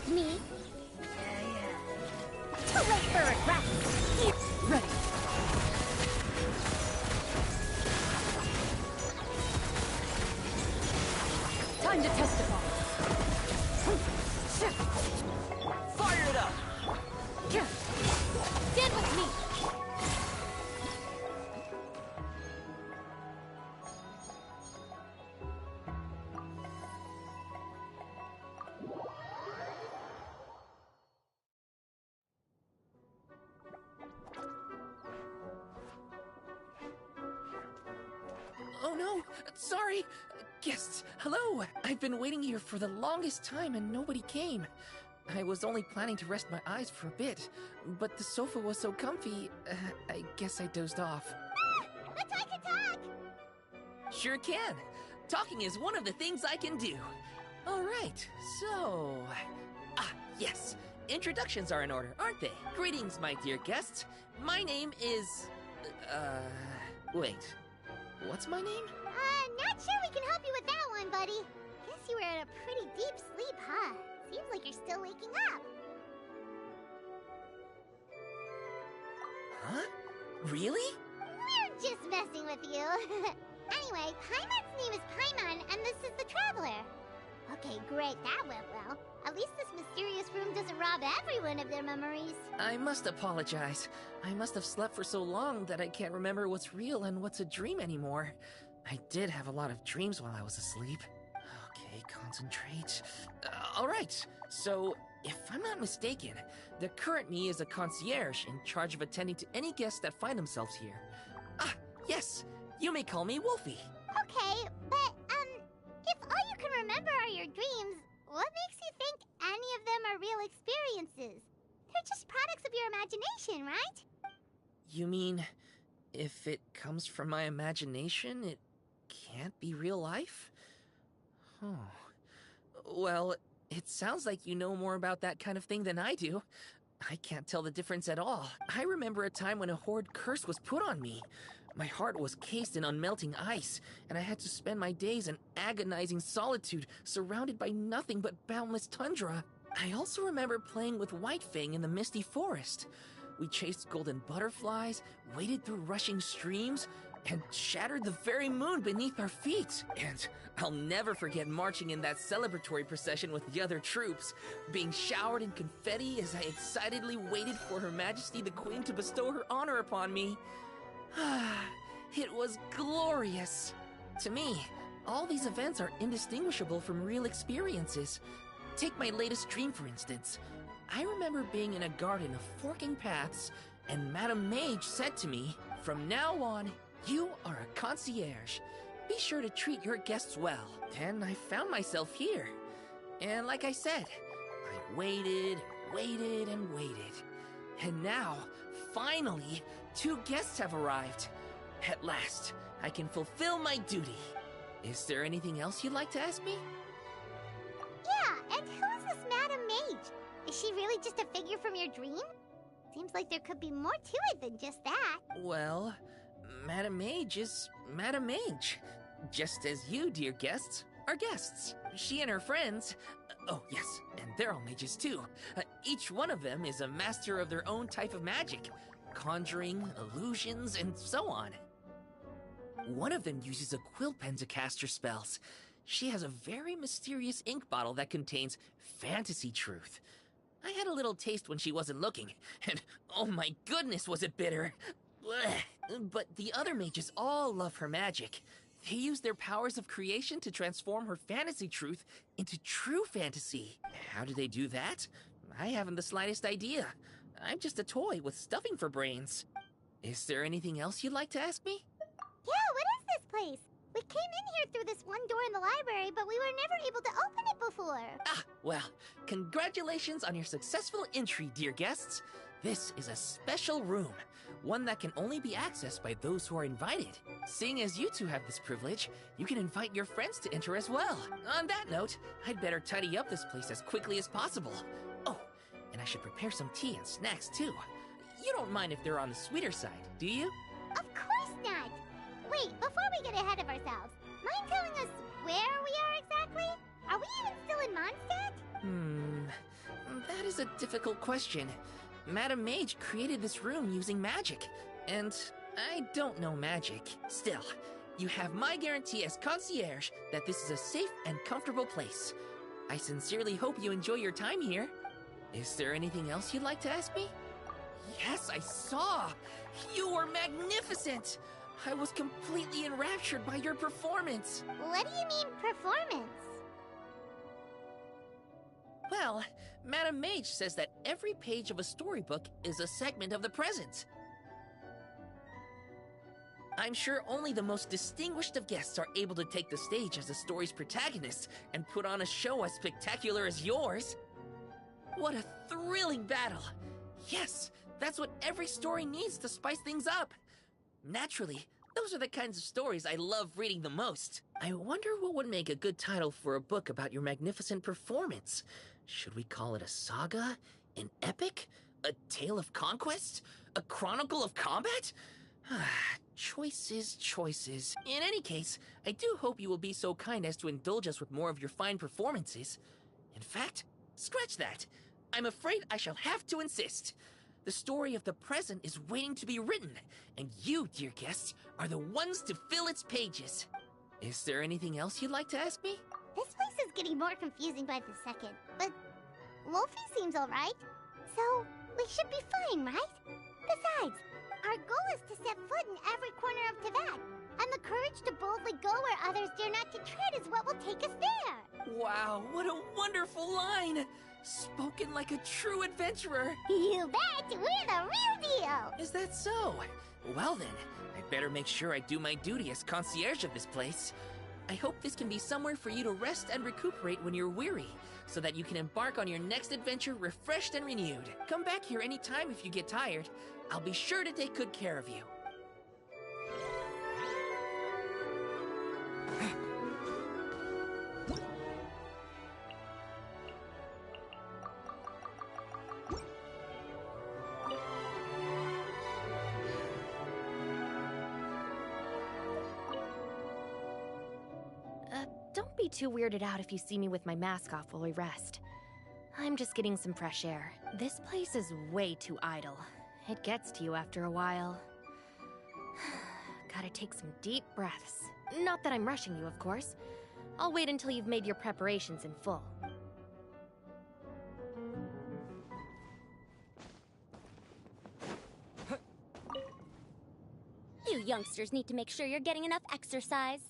with me? Too late for regrets! Ready. Time to testify. Fire it up! Stand with me! Oh no! Sorry! Guests, hello! I've been waiting here for the longest time and nobody came. I was only planning to rest my eyes for a bit, but the sofa was so comfy, I guess I dozed off. Let's I can talk! Sure can! Talking is one of the things I can do. Alright, so... yes. Introductions are in order, aren't they? Greetings, my dear guests. My name is... wait. What's my name? Not sure we can help you with that one, buddy. Guess you were in a pretty deep sleep, huh? Seems like you're still waking up. Huh? Really? We're just messing with you. Anyway, Paimon's name is Paimon, and this is the Traveler. Okay, great, that went well. At least this mysterious room doesn't rob everyone of their memories. I must apologize. I must have slept for so long that I can't remember what's real and what's a dream anymore. I did have a lot of dreams while I was asleep. Okay, concentrate. Alright, so if I'm not mistaken, the current me is a concierge in charge of attending to any guests that find themselves here. Yes, you may call me Wolfie. Okay, but, if all you can remember are your dreams, what makes you think any of them are real experiences? They're just products of your imagination, right? You mean, if it comes from my imagination, it can't be real life? Oh. Well, it sounds like you know more about that kind of thing than I do. I can't tell the difference at all. I remember a time when a horrid curse was put on me. My heart was cased in unmelting ice, and I had to spend my days in agonizing solitude, surrounded by nothing but boundless tundra. I also remember playing with Whitefang in the misty forest. We chased golden butterflies, waded through rushing streams, and shattered the very moon beneath our feet. And I'll never forget marching in that celebratory procession with the other troops, being showered in confetti as I excitedly waited for Her Majesty the Queen to bestow her honor upon me. It was glorious. To me, all these events are indistinguishable from real experiences. Take my latest dream, for instance. I remember being in a garden of forking paths, and Madame Mage said to me, "From now on, you are a concierge. Be sure to treat your guests well." And I found myself here. And like I said, I waited, waited, and waited. And now, finally, 2 guests have arrived. At last, I can fulfill my duty. Is there anything else you'd like to ask me? Yeah, and who is this Madame Mage? Is she really just a figure from your dream? Seems like there could be more to it than just that. Well, Madame Mage is Madame Mage. Just as you, dear guests, are guests. She and her friends... oh, yes, and they're all mages too. Each one of them is a master of their own type of magic. Conjuring, illusions, and so on. One of them uses a quill pen to cast her spells. She has a very mysterious ink bottle that contains fantasy truth. I had a little taste when she wasn't looking, and oh my goodness was it bitter! Blech. But the other mages all love her magic. They use their powers of creation to transform her fantasy truth into true fantasy. How do they do that? I haven't the slightest idea. I'm just a toy with stuffing for brains. Is there anything else you'd like to ask me? Yeah, what is this place? We came in here through this one door in the library, but we were never able to open it before. Well, congratulations on your successful entry, dear guests. This is a special room, one that can only be accessed by those who are invited. Seeing as you two have this privilege, you can invite your friends to enter as well. On that note, I'd better tidy up this place as quickly as possible. Oh, and I should prepare some tea and snacks too. You don't mind if they're on the sweeter side, do you? Of course not! Wait, before we get ahead of ourselves, mind telling us where we are exactly? Are we even still in Mondstadt? That is a difficult question. Madam Mage created this room using magic, and I don't know magic. Still, you have my guarantee as concierge that this is a safe and comfortable place. I sincerely hope you enjoy your time here. Is there anything else you'd like to ask me? Yes, I saw! You were magnificent! I was completely enraptured by your performance. What do you mean, performance? Well, Madam Mage says that every page of a storybook is a segment of the present. I'm sure only the most distinguished of guests are able to take the stage as the story's protagonists and put on a show as spectacular as yours. What a thrilling battle! Yes, that's what every story needs to spice things up. Naturally, those are the kinds of stories I love reading the most. I wonder what would make a good title for a book about your magnificent performance. Should we call it a saga? An epic? A tale of conquest? A chronicle of combat? Choices, choices. In any case, I do hope you will be so kind as to indulge us with more of your fine performances. In fact, scratch that. I'm afraid I shall have to insist. The story of the present is waiting to be written, and you, dear guests, are the ones to fill its pages. Is there anything else you'd like to ask me? This place is getting more confusing by the second, but Wolfie seems alright, so we should be fine, right? Besides, our goal is to set foot in every corner of Teyvat, and the courage to boldly go where others dare not to tread is what will take us there. Wow, what a wonderful line! Spoken like a true adventurer. You bet! We're the real deal! Is that so? Well then, I'd better make sure I do my duty as concierge of this place. I hope this can be somewhere for you to rest and recuperate when you're weary, so that you can embark on your next adventure refreshed and renewed. Come back here anytime if you get tired. I'll be sure to take good care of you. Don't be too weirded out if you see me with my mask off while we rest. I'm just getting some fresh air. This place is way too idle. It gets to you after a while. Gotta take some deep breaths. Not that I'm rushing you, of course. I'll wait until you've made your preparations in full. You youngsters need to make sure you're getting enough exercise.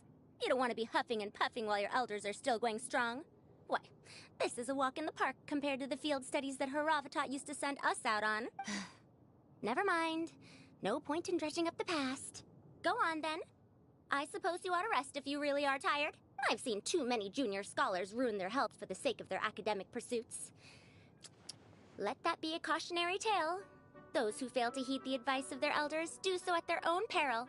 You don't want to be huffing and puffing while your elders are still going strong. Why, this is a walk in the park compared to the field studies that Haravatat used to send us out on. Never mind. No point in dredging up the past. Go on, then. I suppose you ought to rest if you really are tired. I've seen too many junior scholars ruin their health for the sake of their academic pursuits. Let that be a cautionary tale. Those who fail to heed the advice of their elders do so at their own peril.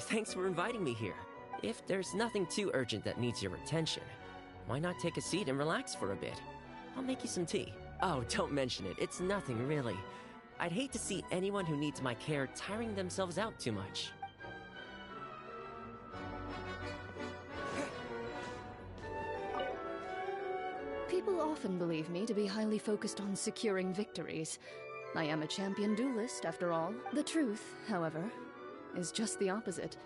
Thanks for inviting me here. If there's nothing too urgent that needs your attention, why not take a seat and relax for a bit? I'll make you some tea. Oh, don't mention it. It's nothing, really. I'd hate to see anyone who needs my care tiring themselves out too much. People often believe me to be highly focused on securing victories. I am a champion duelist, after all. The truth, however, is just the opposite.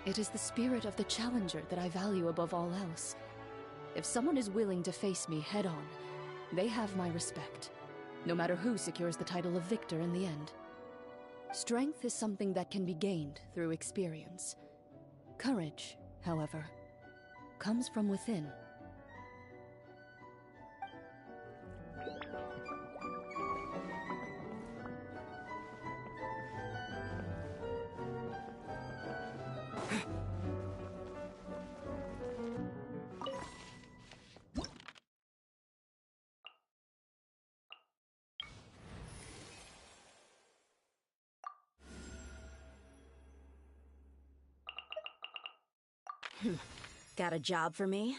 It is the spirit of the challenger that I value above all else. If someone is willing to face me head-on, they have my respect, no matter who secures the title of victor in the end. Strength is something that can be gained through experience. Courage, however, comes from within. Got a job for me?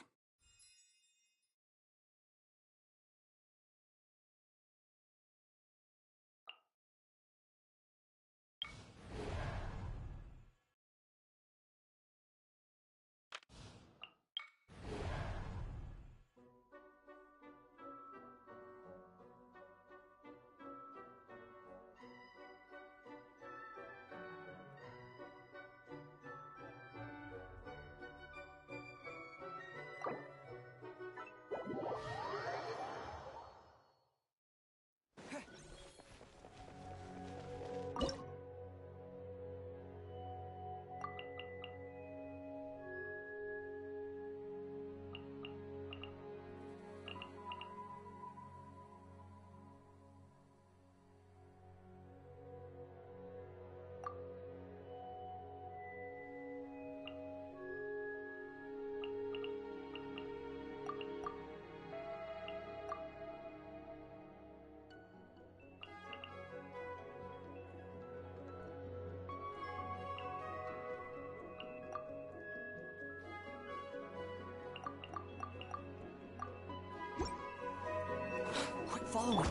Follow me.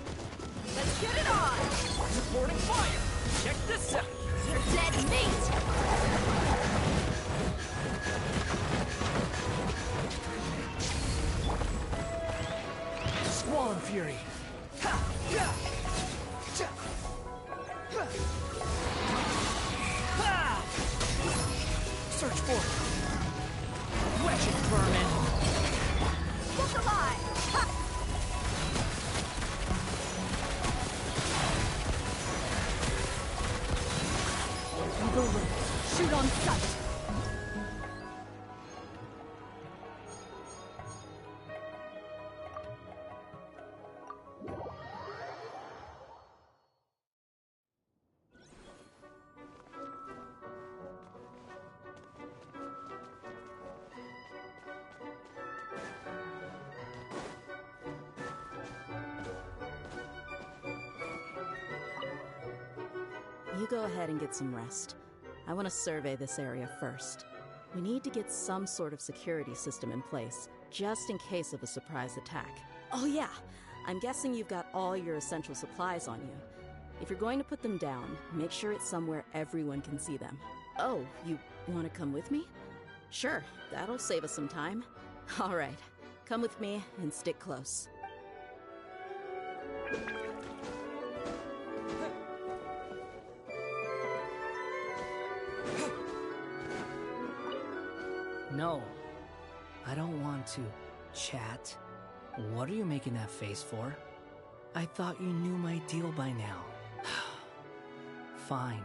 Let's get it on! Supporting fire! Check this out! You're dead meat! Squall Fury! Ha! Ya! Cha! Ha! Ha! Search for it! Wretched vermin! Look alive! Ha! Eagle Wing. Shoot on sight! You go ahead and get some rest. I want to survey this area first. We need to get some sort of security system in place, just in case of a surprise attack. Oh yeah, I'm guessing you've got all your essential supplies on you. If you're going to put them down, make sure it's somewhere everyone can see them. Oh, you want to come with me? Sure, that'll save us some time. All right, come with me and stick close. No, I don't want to chat. What are you making that face for? I thought you knew my deal by now. Fine,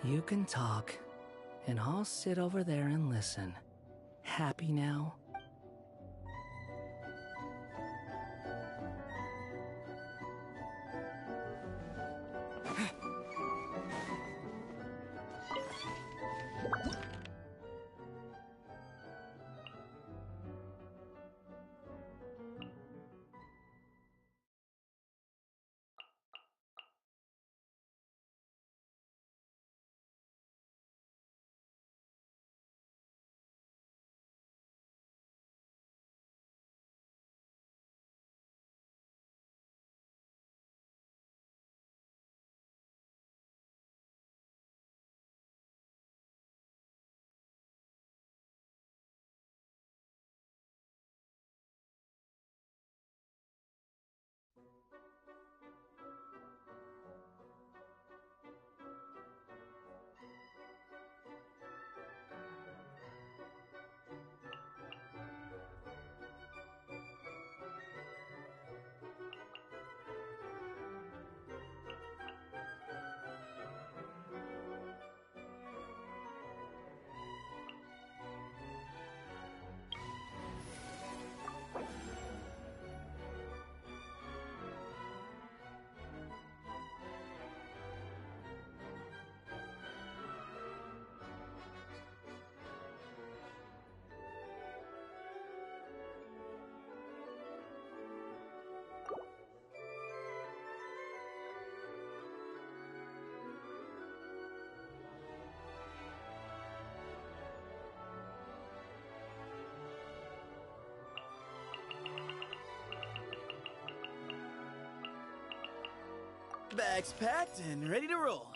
you can talk, and I'll sit over there and listen. Happy now? Bags packed and ready to roll.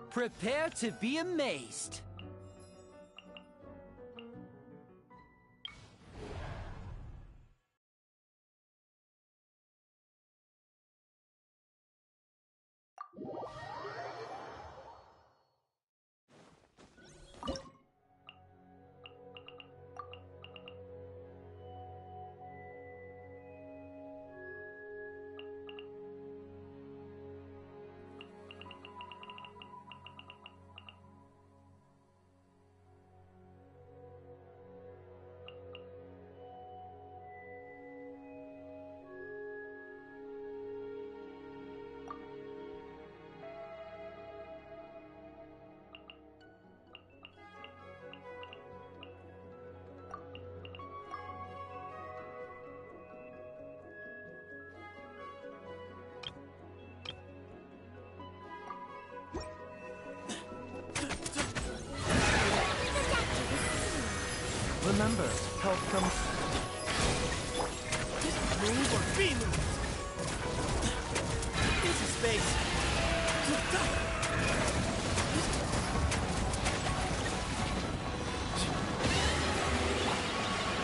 Prepare to be amazed. Remember, help comes... Move or be moved! Easy space!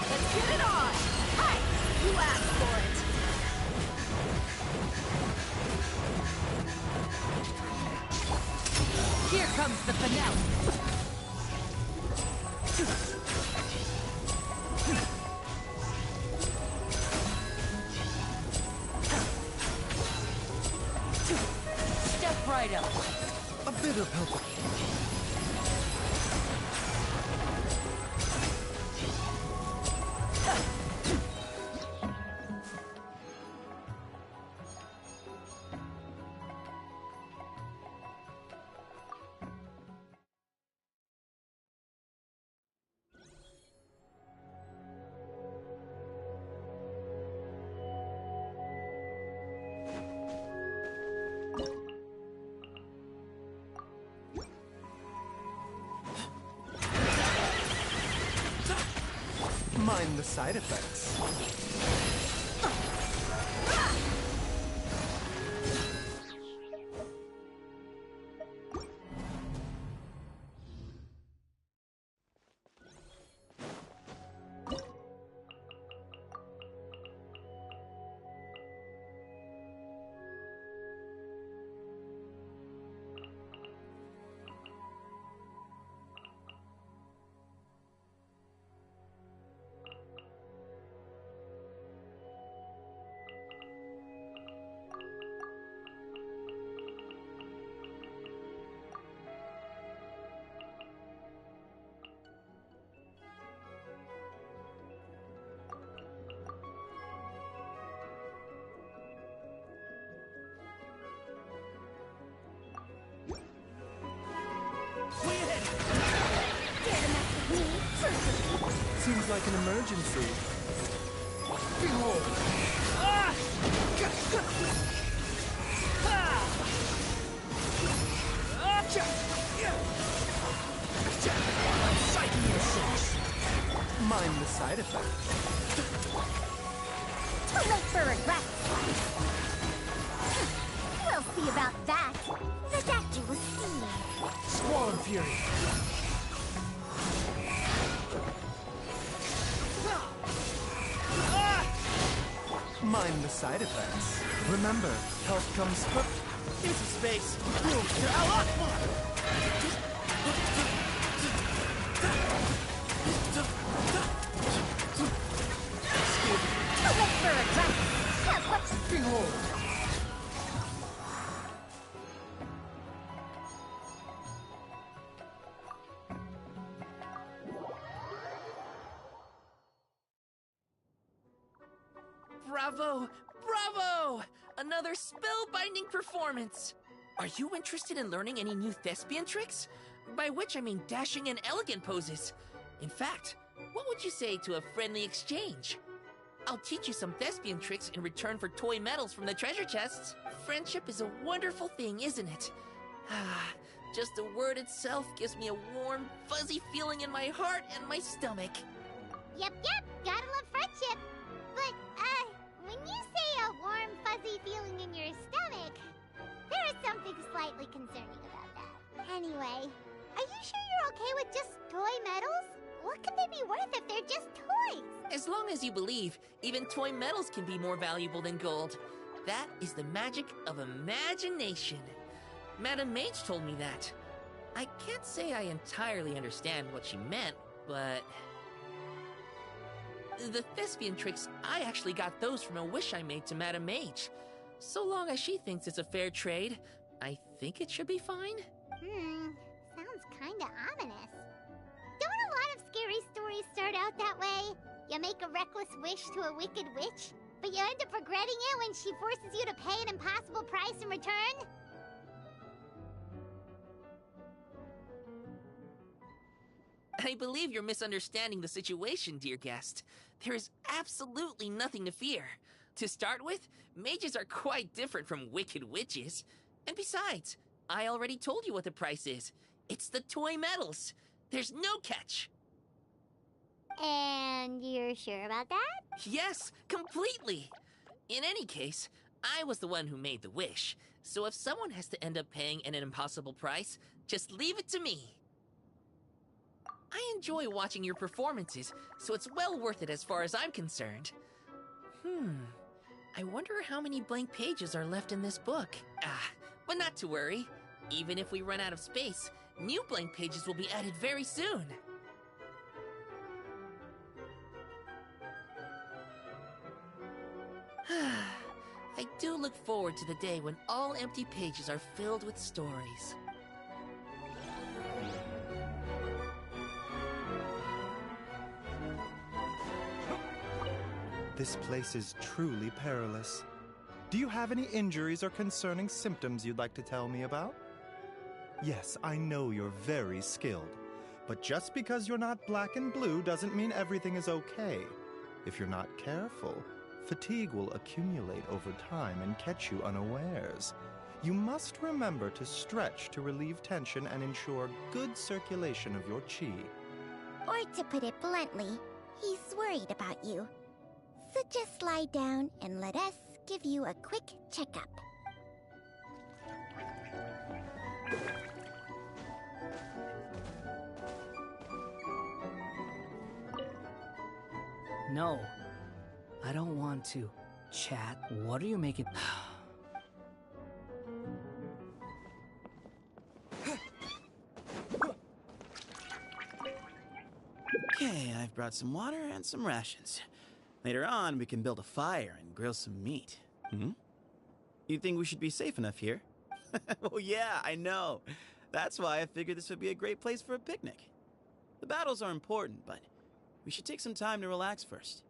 Let's get it on! Hi! You asked for it! Here comes the finale! Step right up. A bit of help. Mind the side effects. Seems like an emergency. Behold! Mind the side effects. Too late for regret. We'll see about that. The doctor will see. Squall Fury. Mind the side effects. Remember, health comes first. Easy space. Move to Behold! Bravo! Bravo! Another spellbinding performance! Are you interested in learning any new thespian tricks? By which I mean dashing and elegant poses. In fact, what would you say to a friendly exchange? I'll teach you some thespian tricks in return for toy medals from the treasure chests. Friendship is a wonderful thing, isn't it? Ah, just the word itself gives me a warm, fuzzy feeling in my heart and my stomach. Yep, gotta love friendship. But, when you say a warm, fuzzy feeling in your stomach, there is something slightly concerning about that. Anyway, are you sure you're okay with just toy medals? What could they be worth if they're just toys? As long as you believe, even toy medals can be more valuable than gold. That is the magic of imagination. Madame Mage told me that. I can't say I entirely understand what she meant, but... The thespian tricks, I actually got those from a wish I made to Madame Mage. So long as she thinks it's a fair trade, I think it should be fine. Sounds kinda ominous. Don't a lot of scary stories start out that way? You make a reckless wish to a wicked witch, but you end up regretting it when she forces you to pay an impossible price in return? I believe you're misunderstanding the situation, dear guest. There is absolutely nothing to fear. To start with, mages are quite different from wicked witches. And besides, I already told you what the price is. It's the toy medals. There's no catch. And you're sure about that? Yes, completely! In any case, I was the one who made the wish, so if someone has to end up paying an impossible price, just leave it to me. I enjoy watching your performances, so it's well worth it as far as I'm concerned. I wonder how many blank pages are left in this book. But not to worry. Even if we run out of space, new blank pages will be added very soon. I do look forward to the day when all empty pages are filled with stories. This place is truly perilous. Do you have any injuries or concerning symptoms you'd like to tell me about? Yes, I know you're very skilled, but just because you're not black and blue doesn't mean everything is okay. If you're not careful, fatigue will accumulate over time and catch you unawares. You must remember to stretch to relieve tension and ensure good circulation of your chi. Or to put it bluntly, he's worried about you. So just lie down and let us give you a quick checkup. No. I don't want to chat. What are you making? Okay, I've brought some water and some rations. Later on, we can build a fire and grill some meat. You think we should be safe enough here? Oh yeah, I know. That's why I figured this would be a great place for a picnic. The battles are important, but we should take some time to relax first.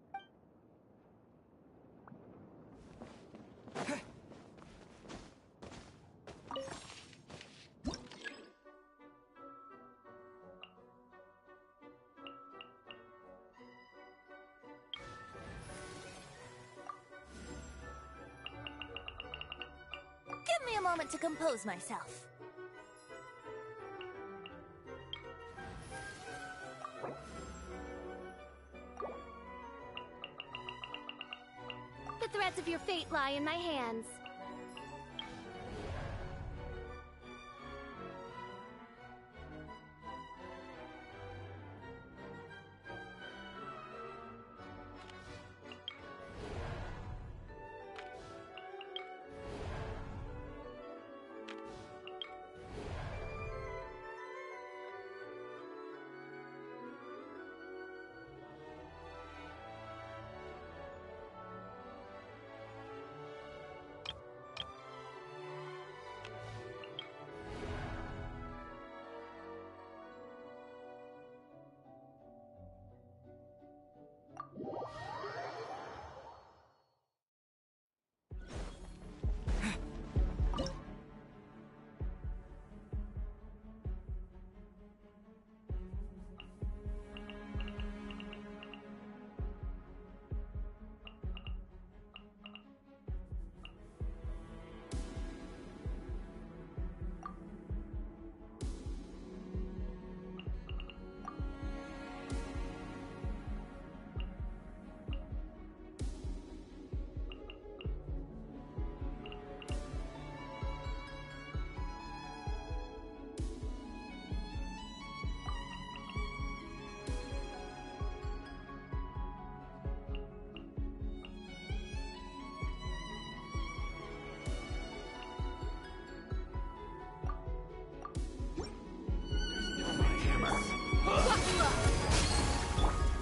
Give me a moment to compose myself. The threads of your fate lie in my hands.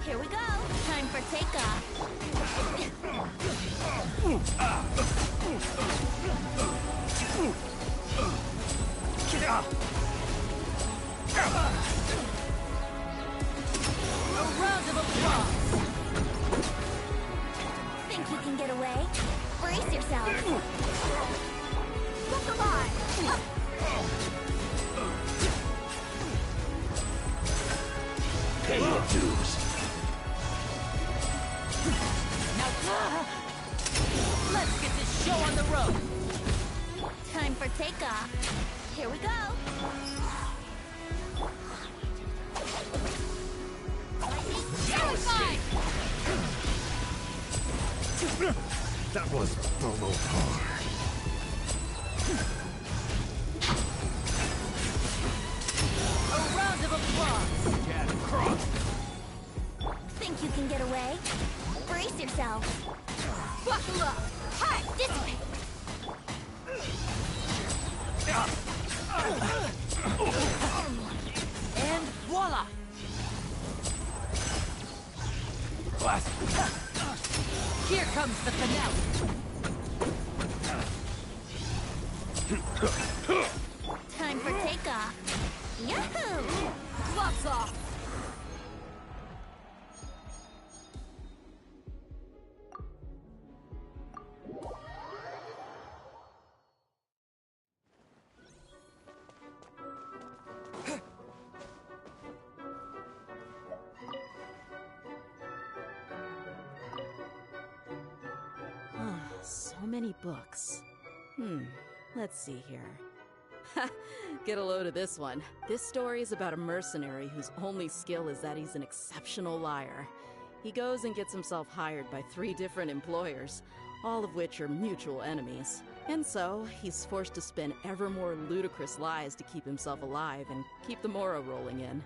Here we go. Time for takeoff. A round of applause! Think you can get away? Brace yourself. Look alive! Pay your dues. Let's get this show on the road! Time for takeoff. Here we go. Lightning That was almost hard. A round of applause! Cat cross. Think you can get away? Brace yourself. Buckle up! Hi, this way! And voila! Here comes the finale! Time for takeoff. Yahoo! Gloves off! So many books. Let's see here. Get a load of this one. This story is about a mercenary whose only skill is that he's an exceptional liar. He goes and gets himself hired by 3 different employers, all of which are mutual enemies. And so, he's forced to spin ever more ludicrous lies to keep himself alive and keep the morrow rolling in.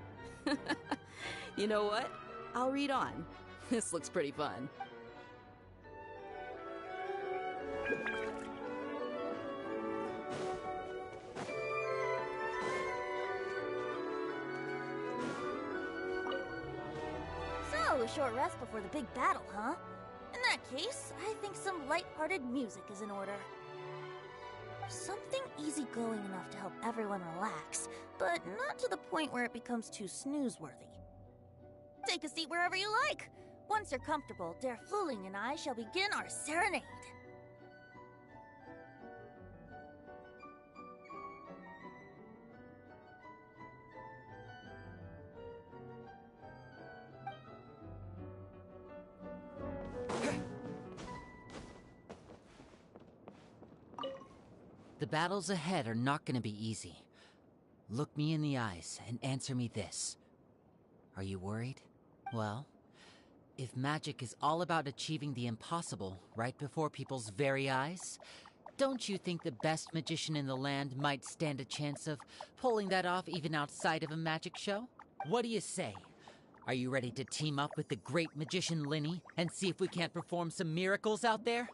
You know what? I'll read on. This looks pretty fun. So, a short rest before the big battle, huh? In that case, I think some light-hearted music is in order. Something easygoing enough to help everyone relax, but not to the point where it becomes too snooze-worthy. Take a seat wherever you like. Once you're comfortable, Der Fluling and I shall begin our serenade. The battles ahead are not gonna be easy. Look me in the eyes and answer me this. Are you worried? Well, if magic is all about achieving the impossible right before people's very eyes, don't you think the best magician in the land might stand a chance of pulling that off even outside of a magic show? What do you say? Are you ready to team up with the great magician Linny and see if we can't perform some miracles out there?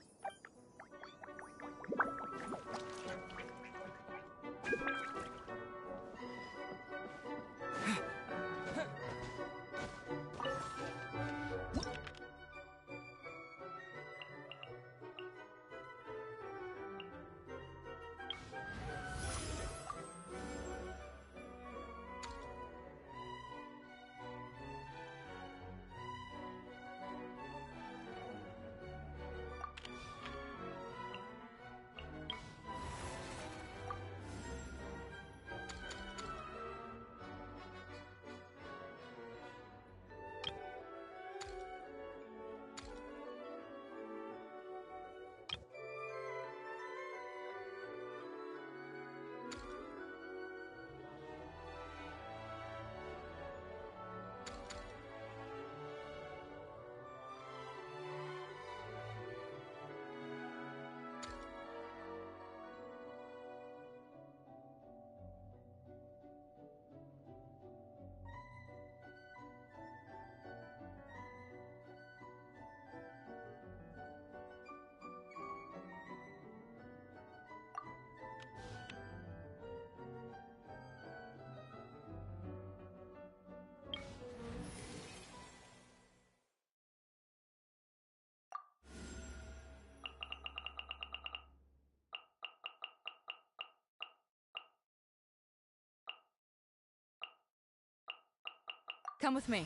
Come with me.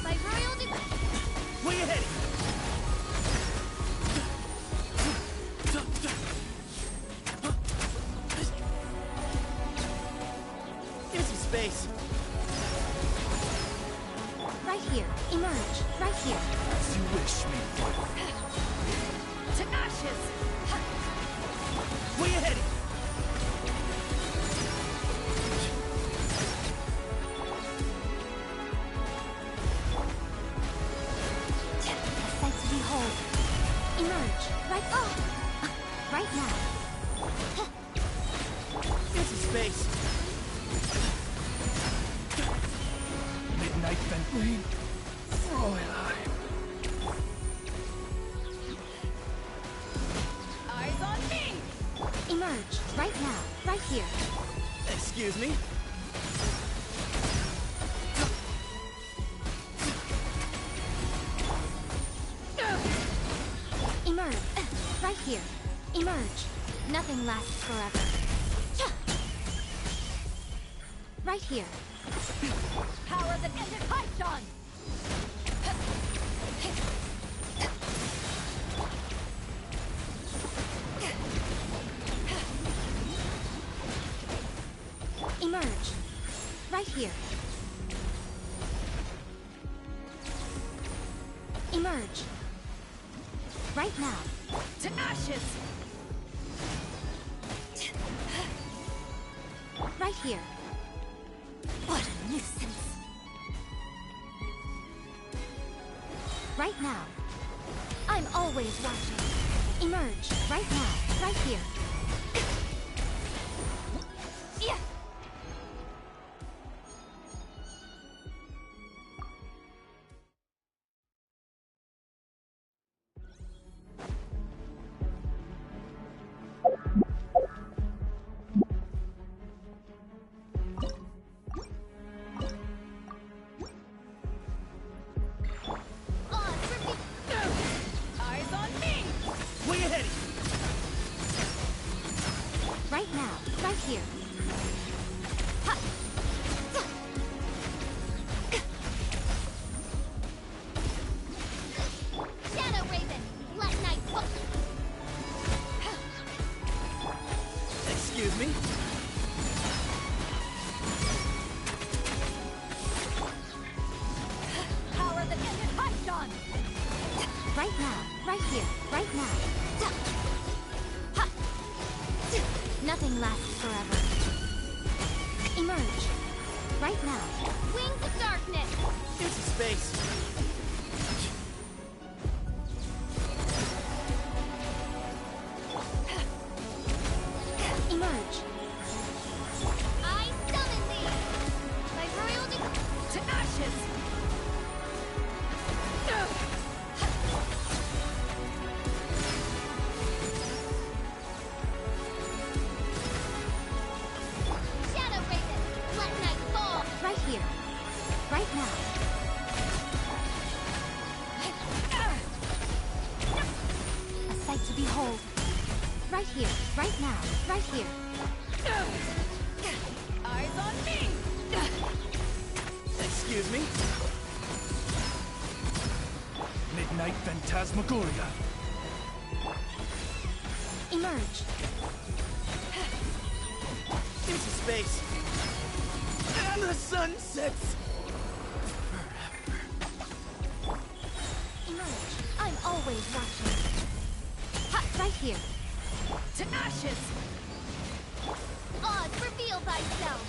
By royal Where you heading? Give me some space. Right here. Emerge. Right here. As you wish, me. To ashes! Where you heading? A sight to behold. Emerge. Right. Oh! Right now. Give me some space. Midnight Ventline. Fräulein. Eyes on me! Emerge. Right now. Right here. Excuse me? Emerge. Right here. Emerge. Nothing lasts forever. Right here. Power that ended Python! Emerge. Right here. Emerge. Right now. To ashes! Right here. What a nuisance. Right now. I'm always watching. Emerge. Right now. Right here. Yeah. Eyes on me! Where you heading? Right now. Right here. Ha! Shadow Raven! Let night fall! Excuse me? Power that ended Python! Right now. Right here. Right now. Ha! Nothing lasts forever. Emerge. Right now. Wings of darkness! Give me some space. Emerge. I summon thee! By royal to ashes! Shadow Raven! Let night fall! Right here. Right now. A sight to behold. Right here. Right now. Right here. Eyes on me! Excuse me? Midnight Phantasmagoria. Emerge. Give me some space. And the sun sets. Emerge. I'm always watching. Ha! Right here. To ashes! Oz, reveal thyself!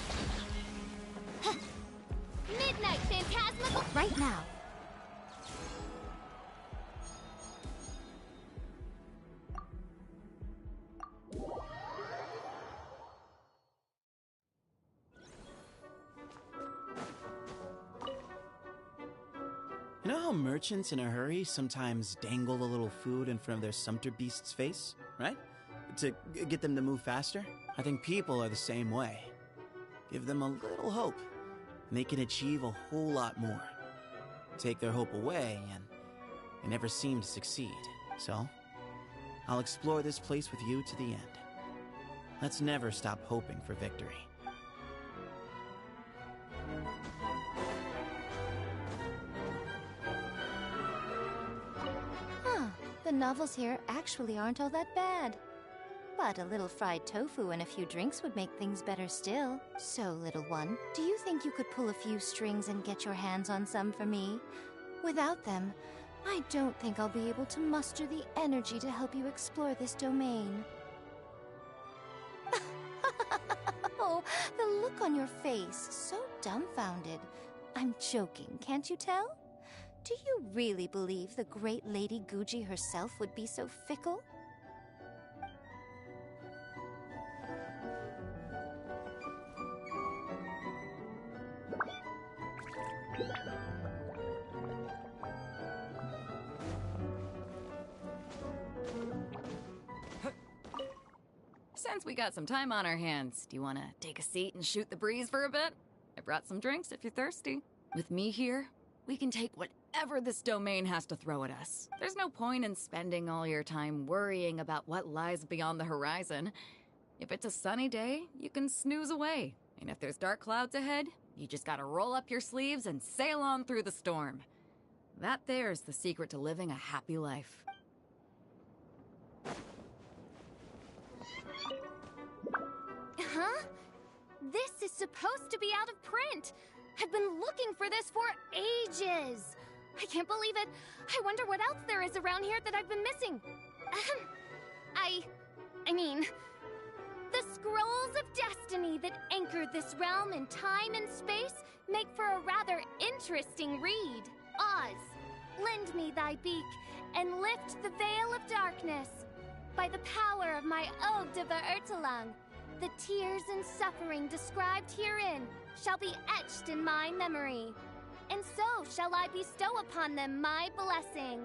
Midnight Phantasmagoria! Right now. You know how merchants in a hurry sometimes dangle a little food in front of their sumpter beast's face, right? To get them to move faster? I think people are the same way. Give them a little hope, and they can achieve a whole lot more. Take their hope away, and they never seem to succeed. So, I'll explore this place with you to the end. Let's never stop hoping for victory. the novels here actually aren't all that bad. But a little fried tofu and a few drinks would make things better still. So, little one, do you think you could pull a few strings and get your hands on some for me? Without them, I don't think I'll be able to muster the energy to help you explore this domain. Oh, the look on your face, so dumbfounded. I'm joking, can't you tell? Do you really believe the great Lady Guji herself would be so fickle? Since we got some time on our hands, do you want to take a seat and shoot the breeze for a bit? I brought some drinks if you're thirsty. With me here, we can take whatever this domain has to throw at us. There's no point in spending all your time worrying about what lies beyond the horizon. If it's a sunny day, you can snooze away. And if there's dark clouds ahead, you just gotta roll up your sleeves and sail on through the storm. That there's the secret to living a happy life. Huh? This is supposed to be out of print! I've been looking for this for ages! I can't believe it! I wonder what else there is around here that I've been missing! I mean... The scrolls of destiny that anchor this realm in time and space make for a rather interesting read. Oz, lend me thy beak and lift the veil of darkness. By the power of my Ode de Verurtelang, the tears and suffering described herein shall be etched in my memory, and so shall I bestow upon them my blessing.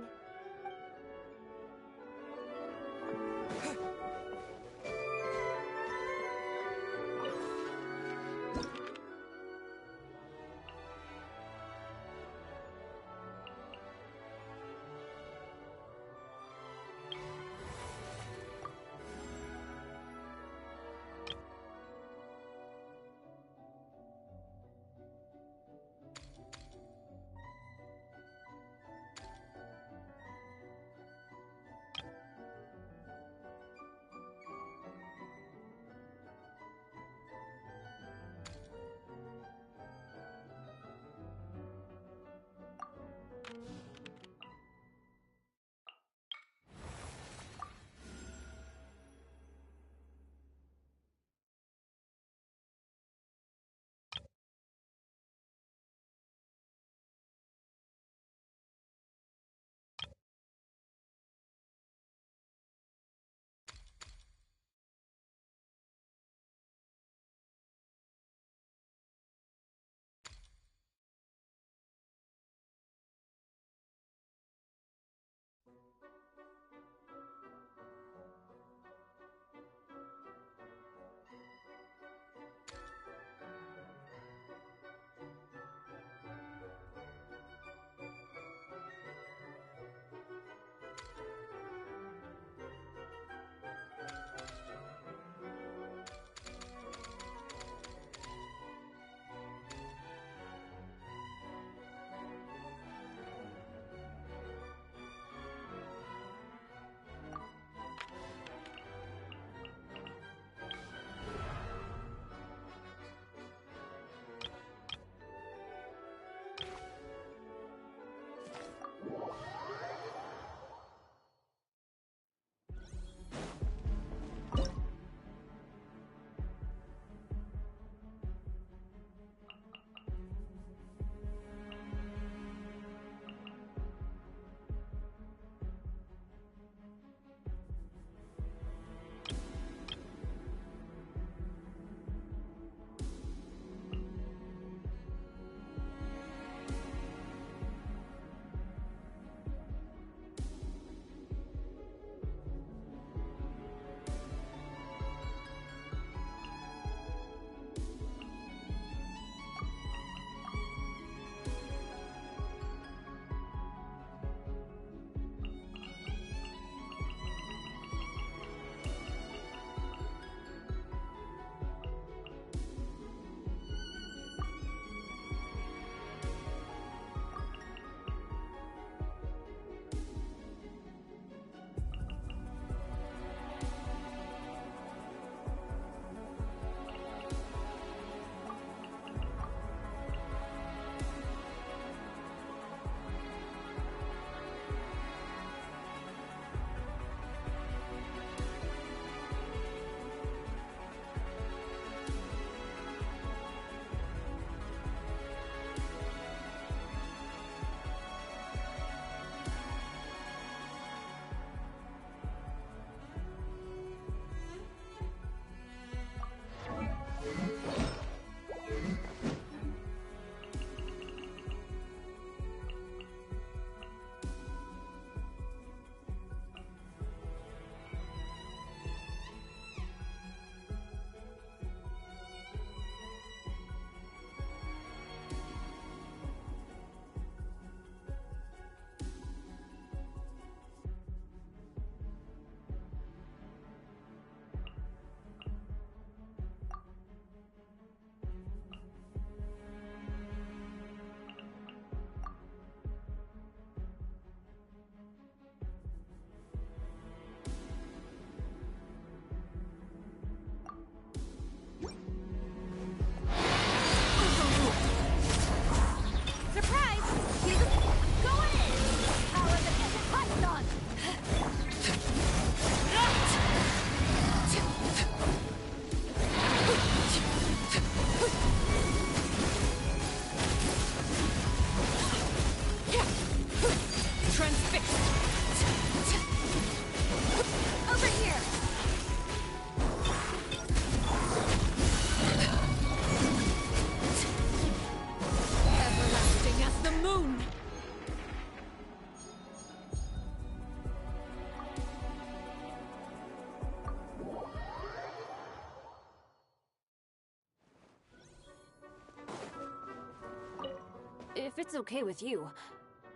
if it's okay with you,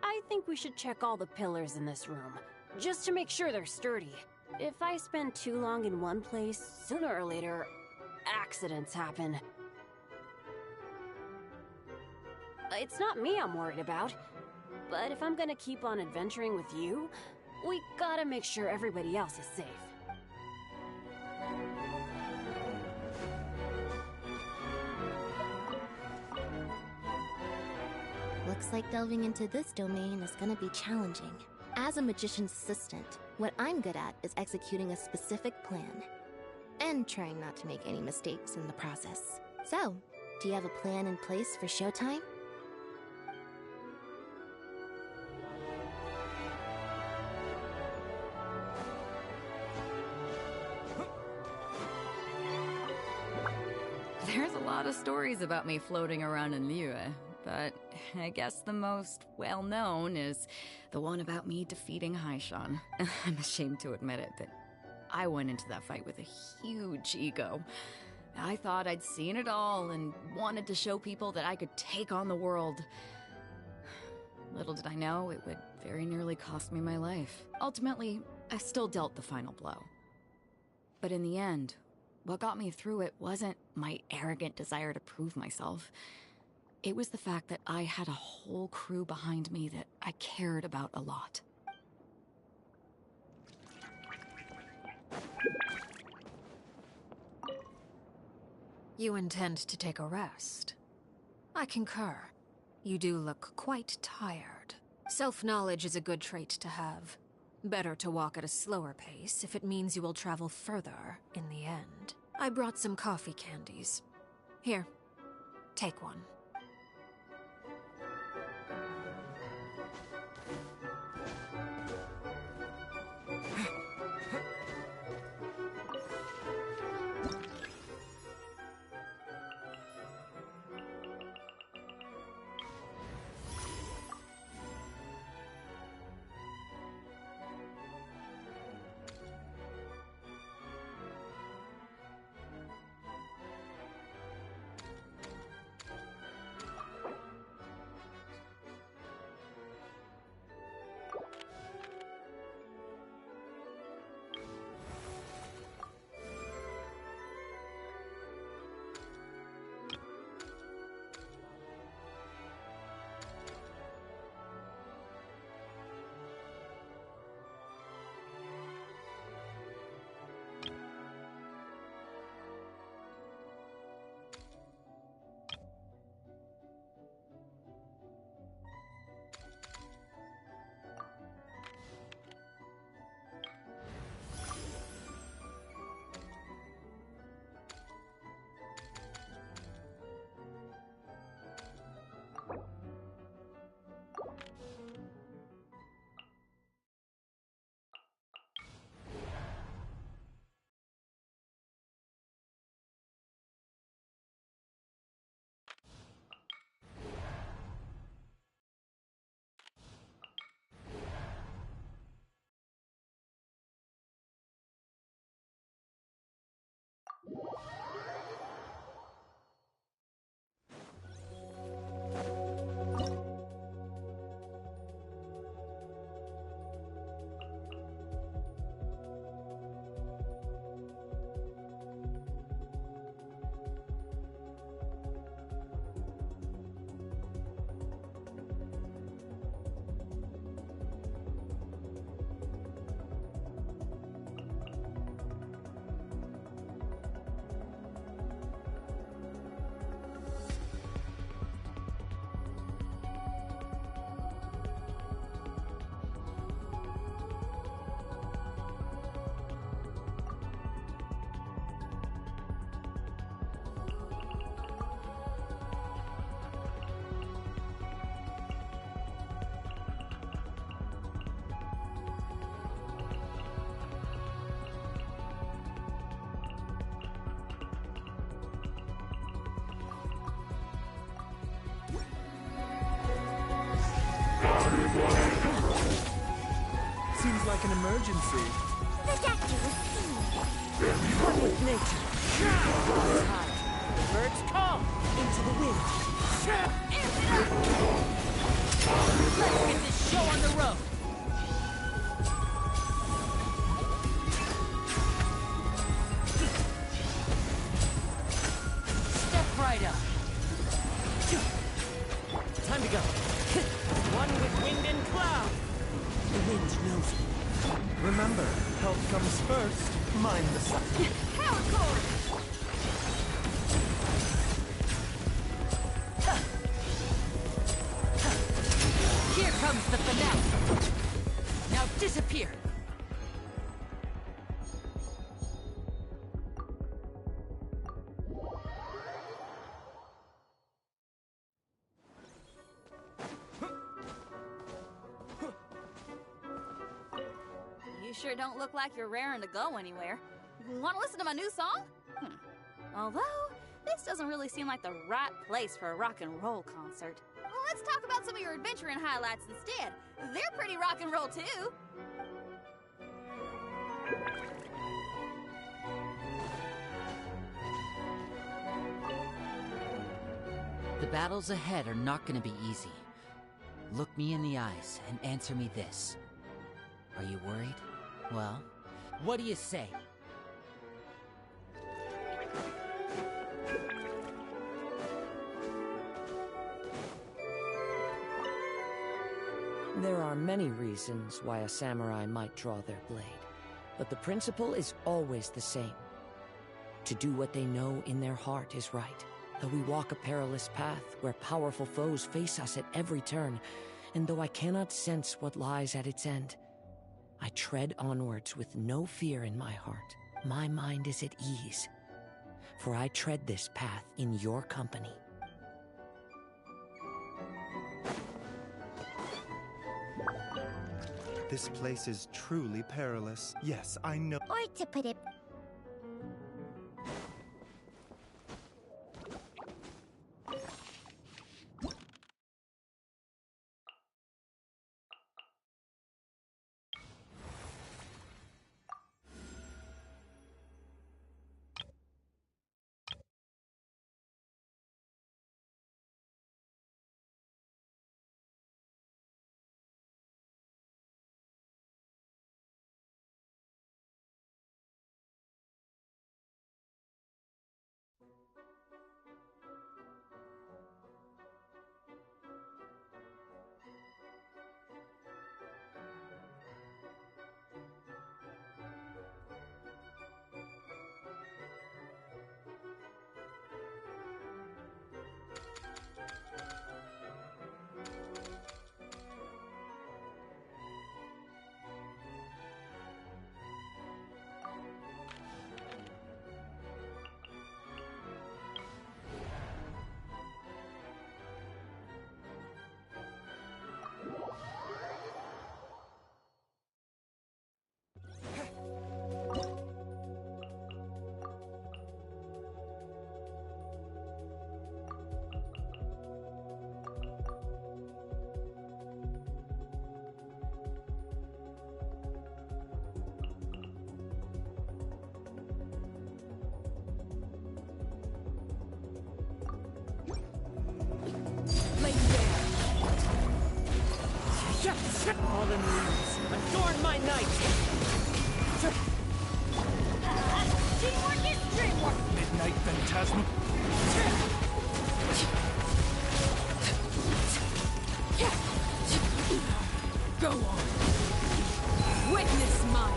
I think we should check all the pillars in this room, just to make sure they're sturdy. If I spend too long in one place, sooner or later, accidents happen. It's not me I'm worried about, but if I'm gonna keep on adventuring with you, we gotta make sure everybody else is safe. Looks like delving into this domain is gonna be challenging. As a magician's assistant, what I'm good at is executing a specific plan. And trying not to make any mistakes in the process. So, do you have a plan in place for showtime? There's a lot of stories about me floating around in Liyue, but I guess the most well-known is the one about me defeating Haishan. I'm ashamed to admit it, but I went into that fight with a huge ego. I thought I'd seen it all and wanted to show people that I could take on the world. Little did I know it would very nearly cost me my life. Ultimately, I still dealt the final blow. But in the end, what got me through it wasn't my arrogant desire to prove myself. It was the fact that I had a whole crew behind me that I cared about a lot. You intend to take a rest? I concur. You do look quite tired. Self-knowledge is a good trait to have. Better to walk at a slower pace if it means you will travel further in the end. I brought some coffee candies. Here, take one. Seems like an emergency. The doctor was seen. One with nature. Flies high. The birds call into the wind. Let's get this show on the road! Step right up. Time to go. One with wind and cloud. The wind knows me. Remember, health comes first. Mind the sun. Power cord! Here comes the finale. Now disappear. You sure don't look like you're raring to go anywhere. Want to listen to my new song? Although, this doesn't really seem like the right place for a rock and roll concert. Well, let's talk about some of your adventuring highlights instead. They're pretty rock and roll, too. The battles ahead are not gonna be easy. Look me in the eyes and answer me this. Are you worried? Well, what do you say? There are many reasons why a samurai might draw their blade, but the principle is always the same. To do what they know in their heart is right. Though we walk a perilous path where powerful foes face us at every turn, and though I cannot sense what lies at its end, I tread onwards with no fear in my heart. My mind is at ease, for I tread this path in your company. This place is truly perilous. Yes, I know. Or to put it... Fallen leaves, adorn my night! Teamwork is dreamwork! Midnight Phantasm. Go on! Witness my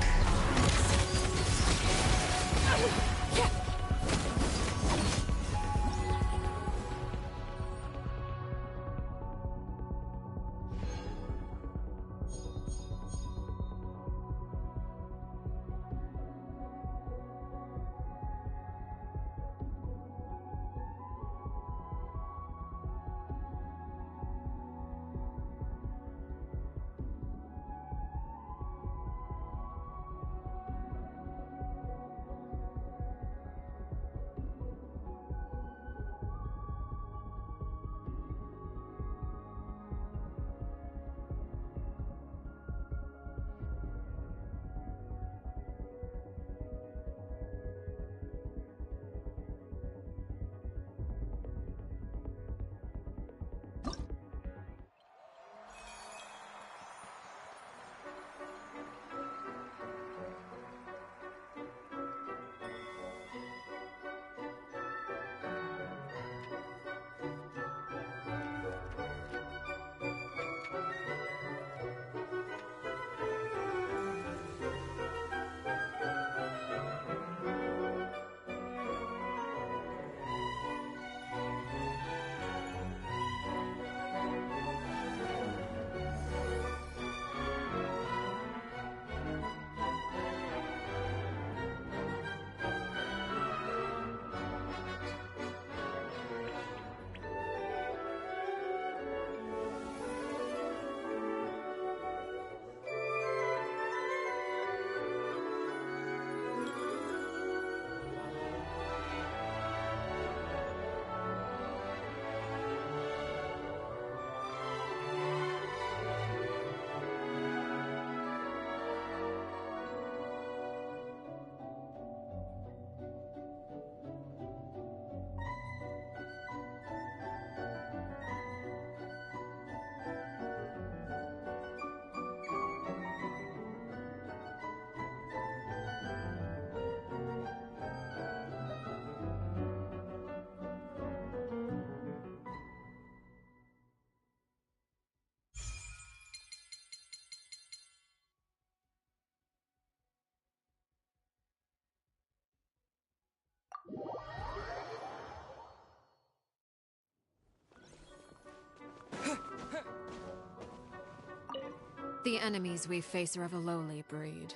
The enemies we face are of a lowly breed.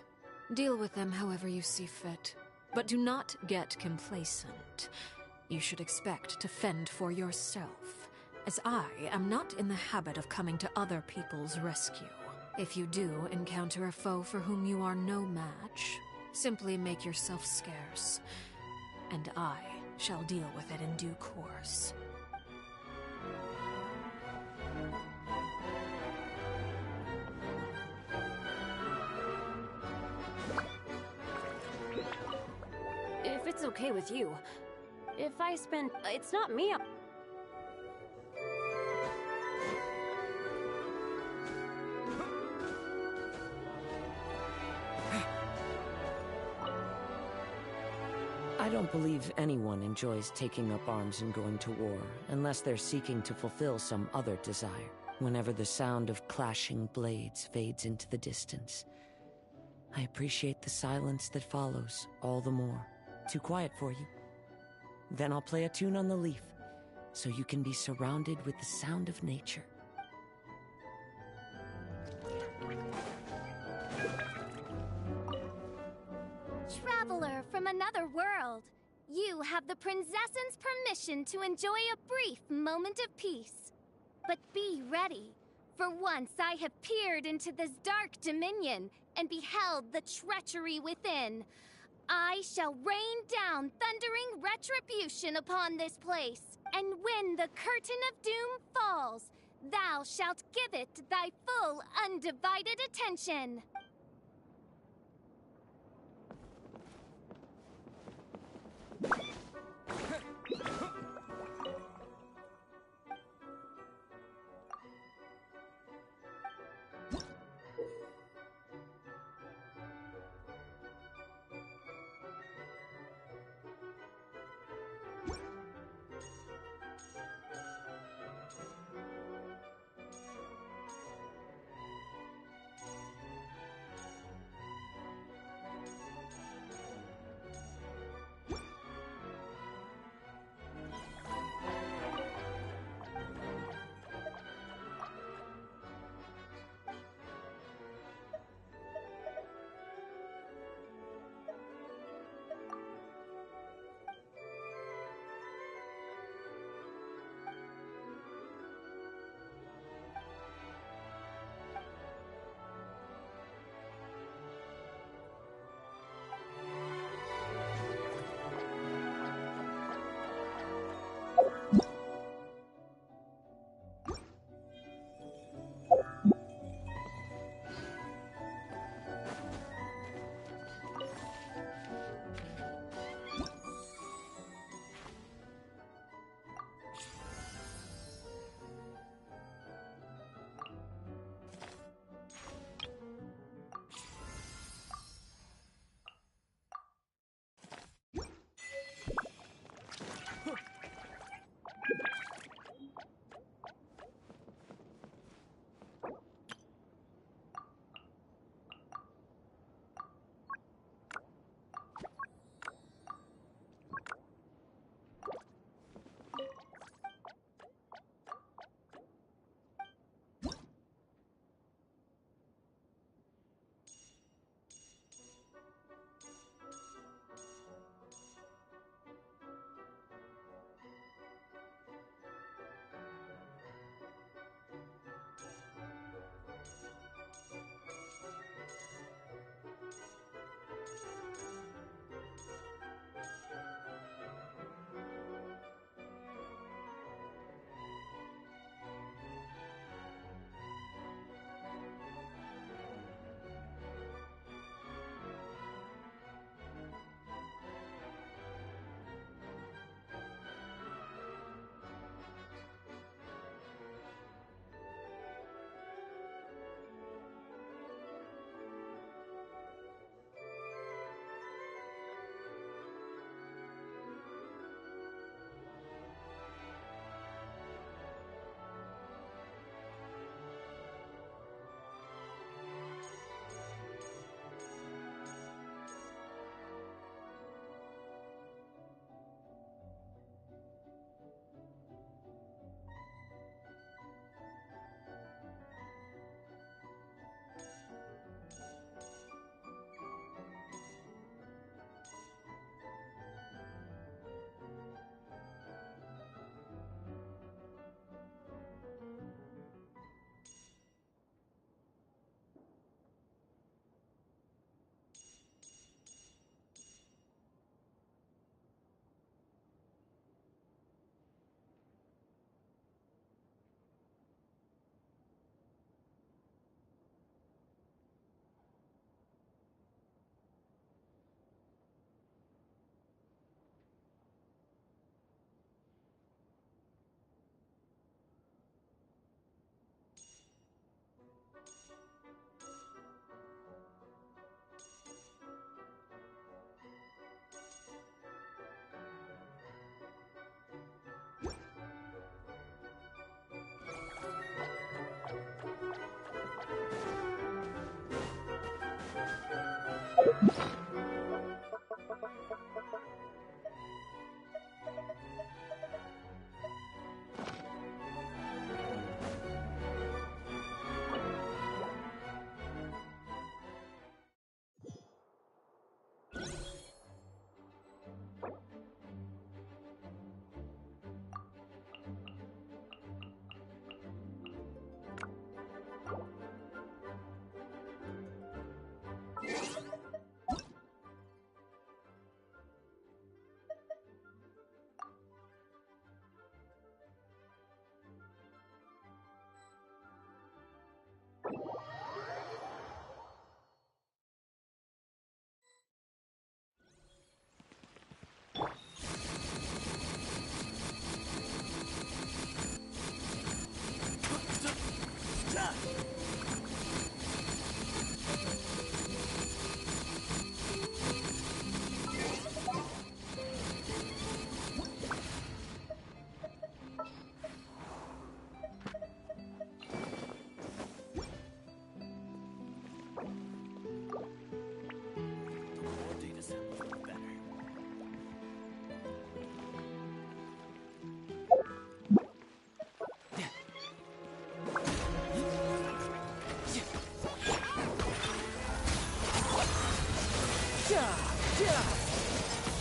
Deal with them however you see fit. But do not get complacent. You should expect to fend for yourself, as I am not in the habit of coming to other people's rescue. If you do encounter a foe for whom you are no match, simply make yourself scarce, and I shall deal with it in due course. If it's okay with you, if I spend... It's not me. I don't believe anyone enjoys taking up arms and going to war, unless they're seeking to fulfill some other desire. Whenever the sound of clashing blades fades into the distance, I appreciate the silence that follows all the more. Too quiet for you? Then I'll play a tune on the leaf, so you can be surrounded with the sound of nature. Traveler from another world, you have the Princess's permission to enjoy a brief moment of peace. But be ready, for once I have peered into this dark dominion and beheld the treachery within. I shall rain down thundering retribution upon this place, and when the curtain of doom falls, thou shalt give it thy full, undivided attention.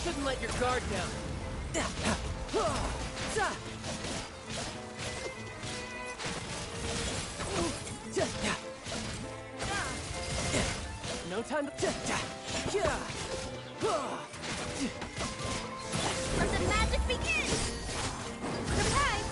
Shouldn't let your guard down. No time to... Let the magic begin! Surprise!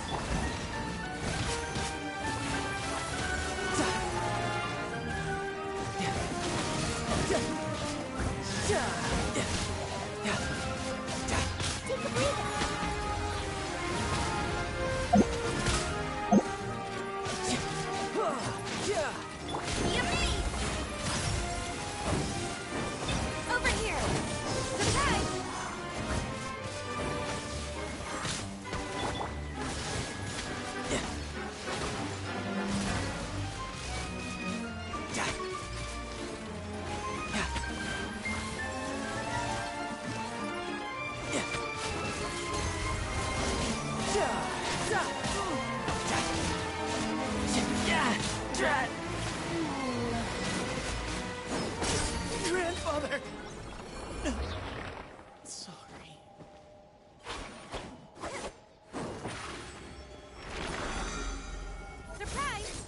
Take a breather! Yummy! Over here! Surprise! Grandfather! Sorry. Surprise!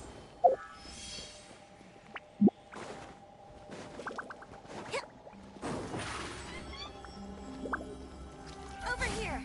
Over here!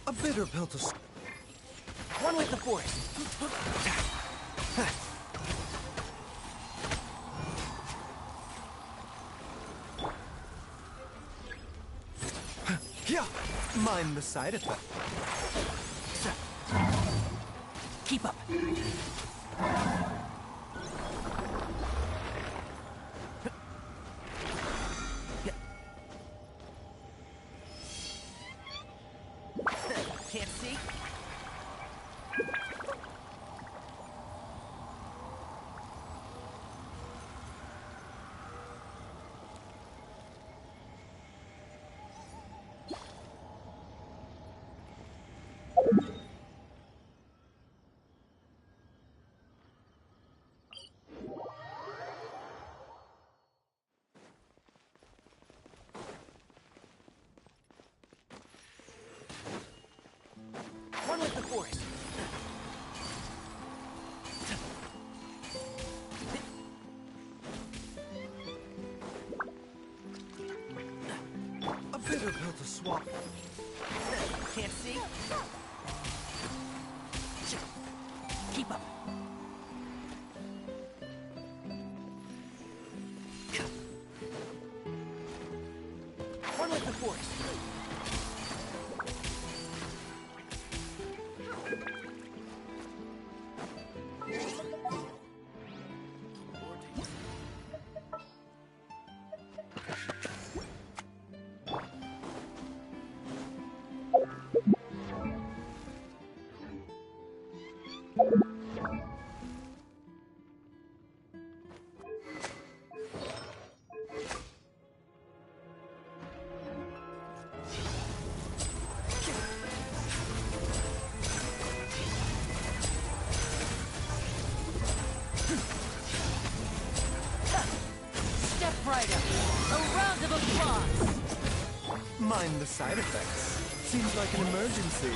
A bitter pill to... One with the force. Mind the side effect. Keep up. Can't see? One with the force. A bitter pill to swallow. Can't see? Keep up. One with the force. Step right up. A round of applause. Mind the side effects. Seems like an emergency.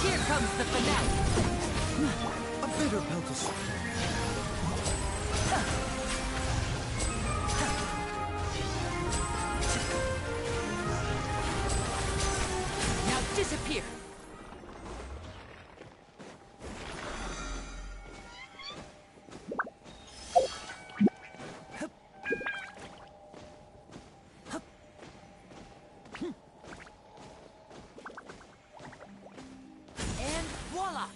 Here comes the finale. A bitter pill to swallow. Now disappear. And voila!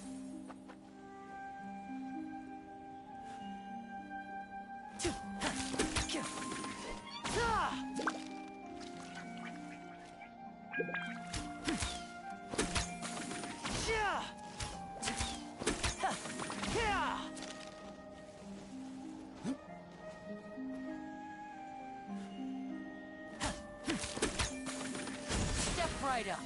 Step right up.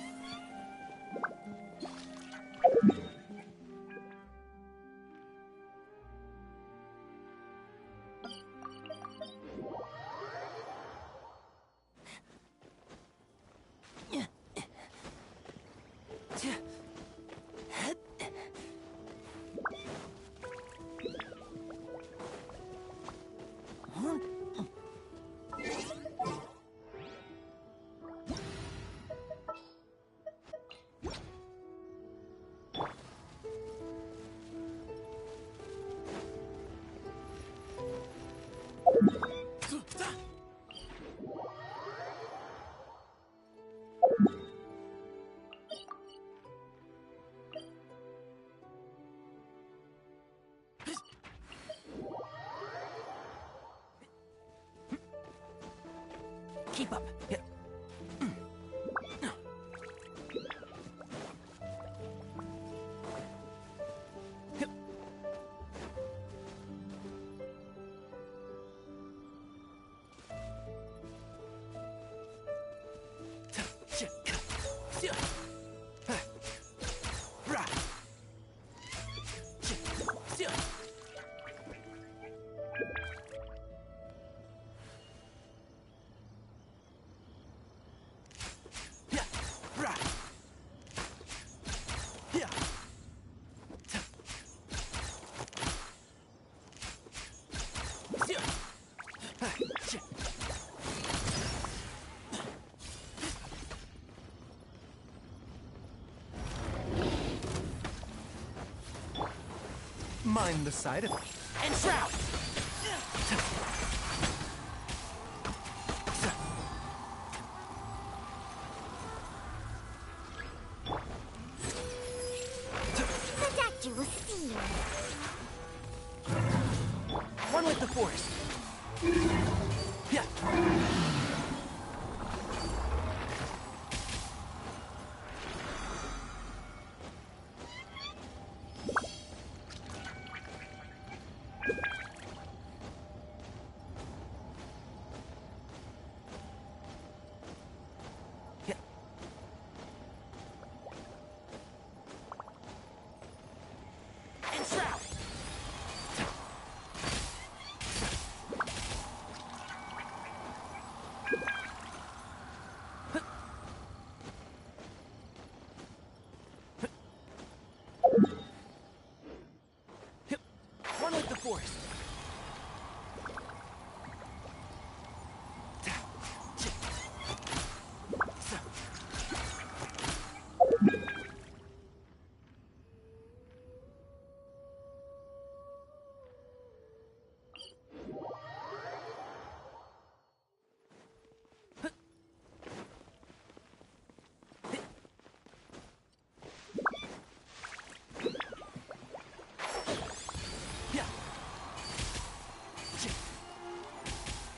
Keep up. mind the side effect. Enshroud! Seductual steam. One with the force. Yeah. One with the force.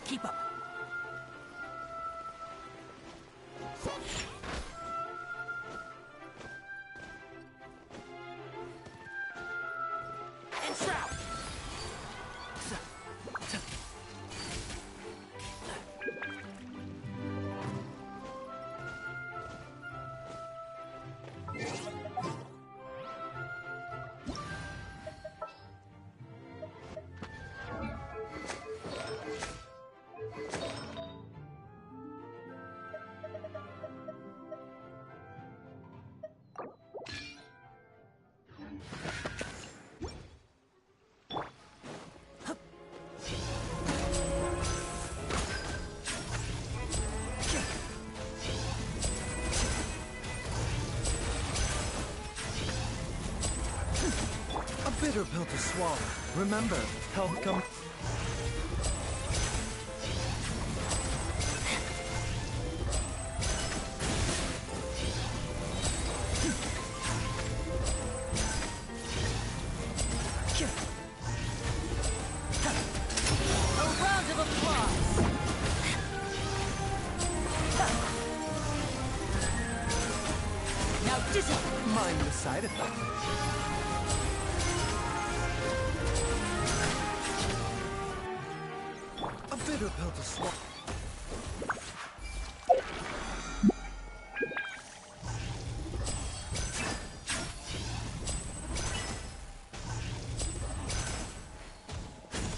Keep up. Enshroud! Bitter pill to swallow. Remember, health comes... A round of applause! Now disappear! Mind the side effect. A bitter pill to swallow.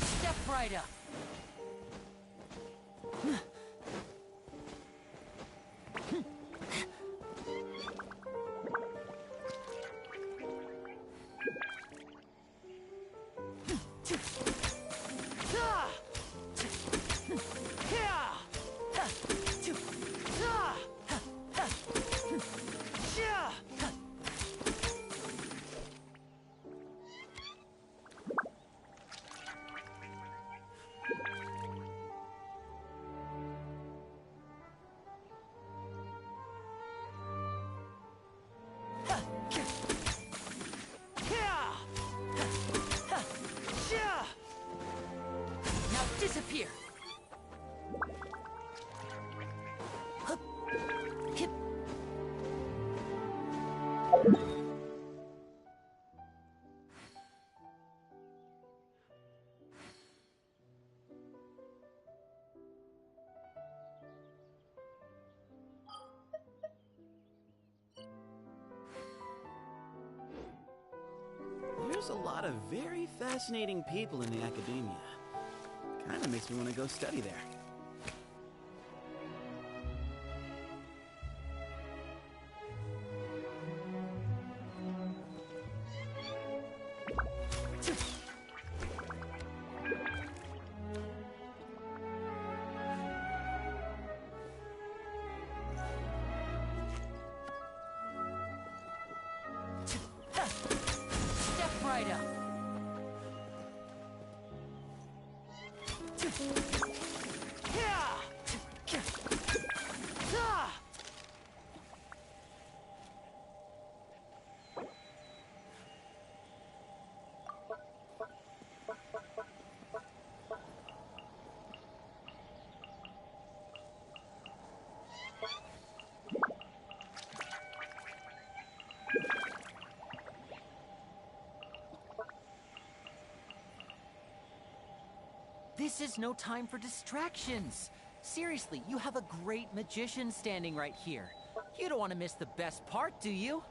Step right up. Now disappear. There's a lot of very fascinating people in the academia. Kinda makes me want to go study there. Step right up. This is no time for distractions. Seriously, you have a great magician standing right here. You don't want to miss the best part, do you?